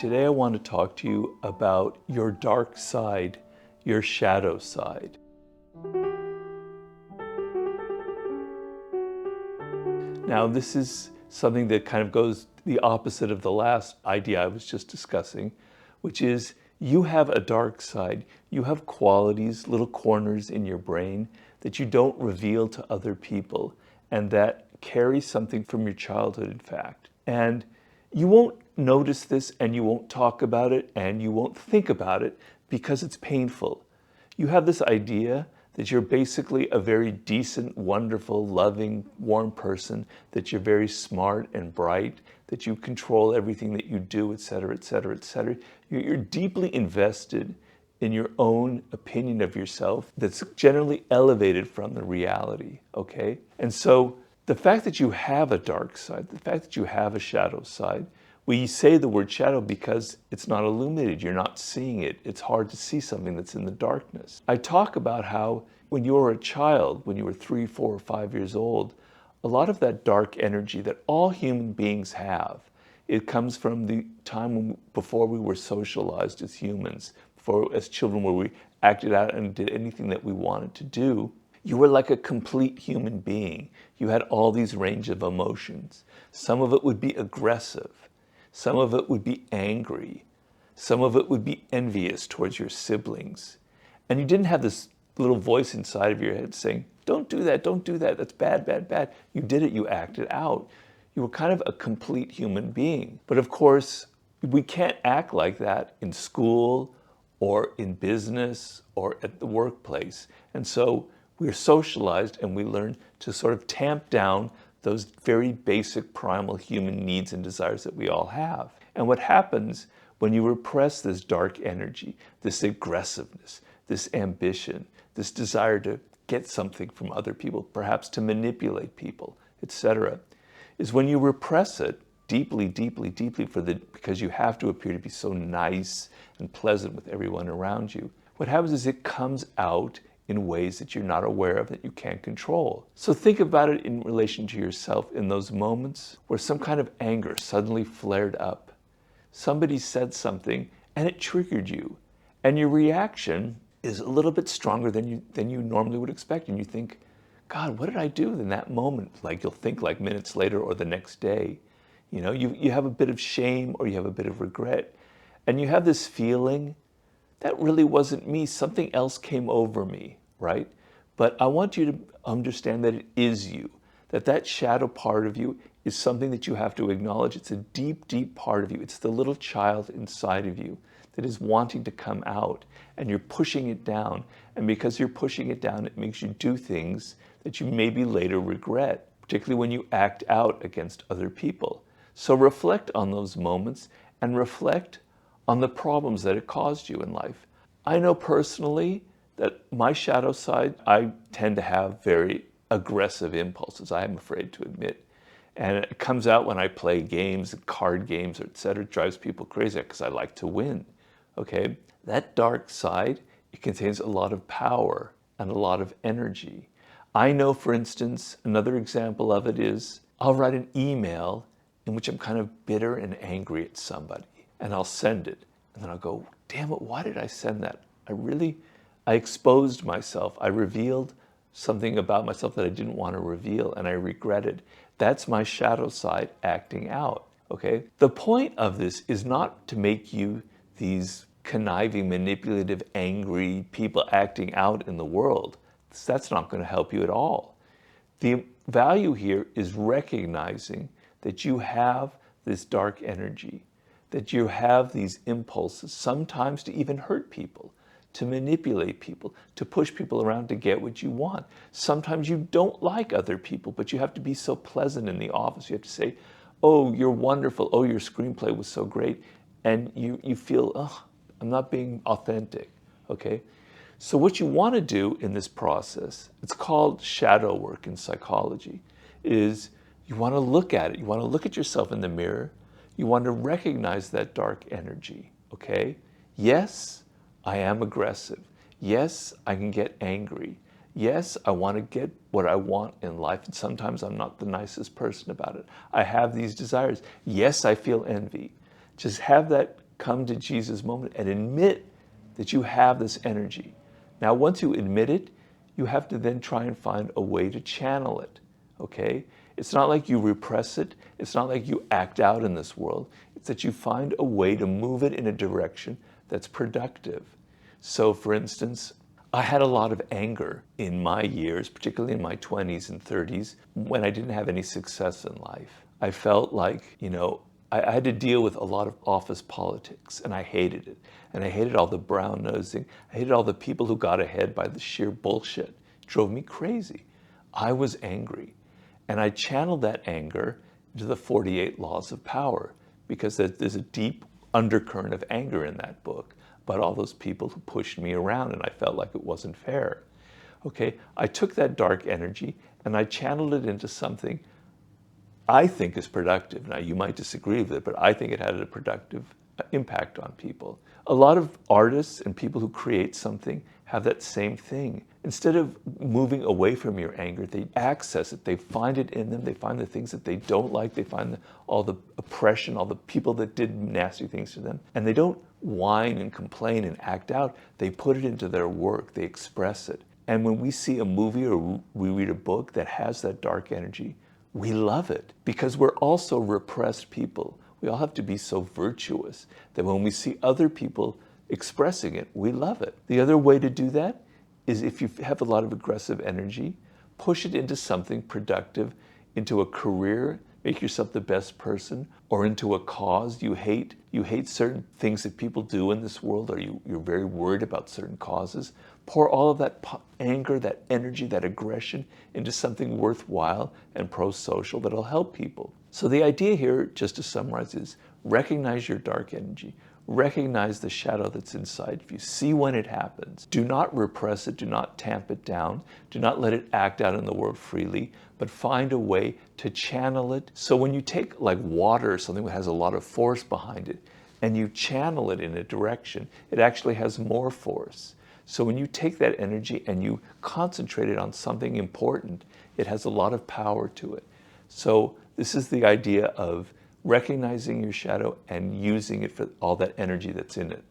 Today I want to talk to you about your dark side, your shadow side. Now this is something that kind of goes the opposite of the last idea I was just discussing, which is you have a dark side. You have qualities, little corners in your brain that you don't reveal to other people and that carry something from your childhood, in fact. And you won't notice this and you won't talk about it and you won't think about it because it's painful. You have this idea that you're basically a very decent, wonderful, loving, warm person, that you're very smart and bright, that you control everything that you do, etc., etc., etc. You're deeply invested in your own opinion of yourself that's generally elevated from the reality, okay? And so the fact that you have a dark side, the fact that you have a shadow side, we say the word shadow because it's not illuminated, you're not seeing it. It's hard to see something that's in the darkness. I talk about how when you were a child, when you were 3, 4, or 5 years old, a lot of that dark energy that all human beings have, it comes from the time before we were socialized as humans, before as children where we acted out and did anything that we wanted to do. You were like a complete human being. You had all these range of emotions. Some of it would be aggressive. Some of it would be angry. Some of it would be envious towards your siblings. And you didn't have this little voice inside of your head saying, don't do that, that's bad, bad, bad. You did it, you acted out. You were kind of a complete human being. But of course, we can't act like that in school or in business or at the workplace. And so we're socialized and we learn to sort of tamp down those very basic primal human needs and desires that we all have. And what happens when you repress this dark energy, this aggressiveness, this ambition, this desire to get something from other people, perhaps to manipulate people, etc., is when you repress it deeply, deeply, deeply because you have to appear to be so nice and pleasant with everyone around you. What happens is it comes out in ways that you're not aware of, that you can't control. So think about it in relation to yourself in those moments where some kind of anger suddenly flared up. Somebody said something and it triggered you. And your reaction is a little bit stronger than you normally would expect. And you think, God, what did I do in that moment? Like you'll think like minutes later or the next day. You know, you have a bit of shame or you have a bit of regret. And you have this feeling, that really wasn't me. Something else came over me, right? But I want you to understand that it is you, that shadow part of you is something that you have to acknowledge. It's a deep, deep part of you. It's the little child inside of you that is wanting to come out, and you're pushing it down. And because you're pushing it down, it makes you do things that you maybe later regret, particularly when you act out against other people. So reflect on those moments and reflect on the problems that it caused you in life. I know personally that my shadow side, I tend to have very aggressive impulses, I am afraid to admit. And it comes out when I play games, card games, etc. It drives people crazy because I like to win, okay? That dark side, it contains a lot of power and a lot of energy. I know, for instance, another example of it is I'll write an email in which I'm kind of bitter and angry at somebody, and I'll send it. And then I'll go, damn it, why did I send that? I exposed myself. I revealed something about myself that I didn't want to reveal, and I regretted. That's my shadow side acting out, okay? The point of this is not to make you these conniving, manipulative, angry people acting out in the world. That's not going to help you at all. The value here is recognizing that you have this dark energy, that you have these impulses, sometimes to even hurt people, to manipulate people, to push people around to get what you want. Sometimes you don't like other people, but you have to be so pleasant in the office. You have to say, oh, you're wonderful. Oh, your screenplay was so great. And you feel, oh, I'm not being authentic, okay? So what you want to do in this process, it's called shadow work in psychology, is you want to look at it. You want to look at yourself in the mirror. You want to recognize that dark energy, okay? Yes, I am aggressive. Yes, I can get angry. Yes, I want to get what I want in life, and sometimes I'm not the nicest person about it. I have these desires. Yes, I feel envy. Just have that come to Jesus moment and admit that you have this energy. Now, once you admit it, you have to then try and find a way to channel it, okay? It's not like you repress it. It's not like you act out in this world. It's that you find a way to move it in a direction that's productive. So, for instance, I had a lot of anger in my years, particularly in my 20s and 30s, when I didn't have any success in life. I felt like, I had to deal with a lot of office politics, and I hated it. And I hated all the brown nosing. I hated all the people who got ahead by the sheer bullshit. It drove me crazy. I was angry. And I channeled that anger into the 48 Laws of Power, because there's a deep undercurrent of anger in that book about all those people who pushed me around, and I felt like it wasn't fair. Okay, I took that dark energy and I channeled it into something I think is productive. Now, you might disagree with it, but I think it had a productive impact on people. A lot of artists and people who create something have that same thing. Instead of moving away from your anger, they access it. They find it in them. They find the things that they don't like. They find all the oppression, all the people that did nasty things to them. And they don't whine and complain and act out. They put it into their work. They express it. And when we see a movie or we read a book that has that dark energy, we love it, because we're also repressed people. We all have to be so virtuous that when we see other people expressing it, we love it. The other way to do that is, if you have a lot of aggressive energy, push it into something productive, into a career, make yourself the best person, or into a cause you hate. You hate certain things that people do in this world, or you're very worried about certain causes. Pour all of that anger, that energy, that aggression into something worthwhile and pro-social that'll help people. So the idea here, just to summarize, is recognize your dark energy. Recognize the shadow that's inside of you. See when it happens. Do not repress it. Do not tamp it down. Do not let it act out in the world freely, but find a way to channel it. So when you take like water or something that has a lot of force behind it, and you channel it in a direction, it actually has more force. So when you take that energy and you concentrate it on something important, it has a lot of power to it. So this is the idea of recognizing your shadow and using it for all that energy that's in it.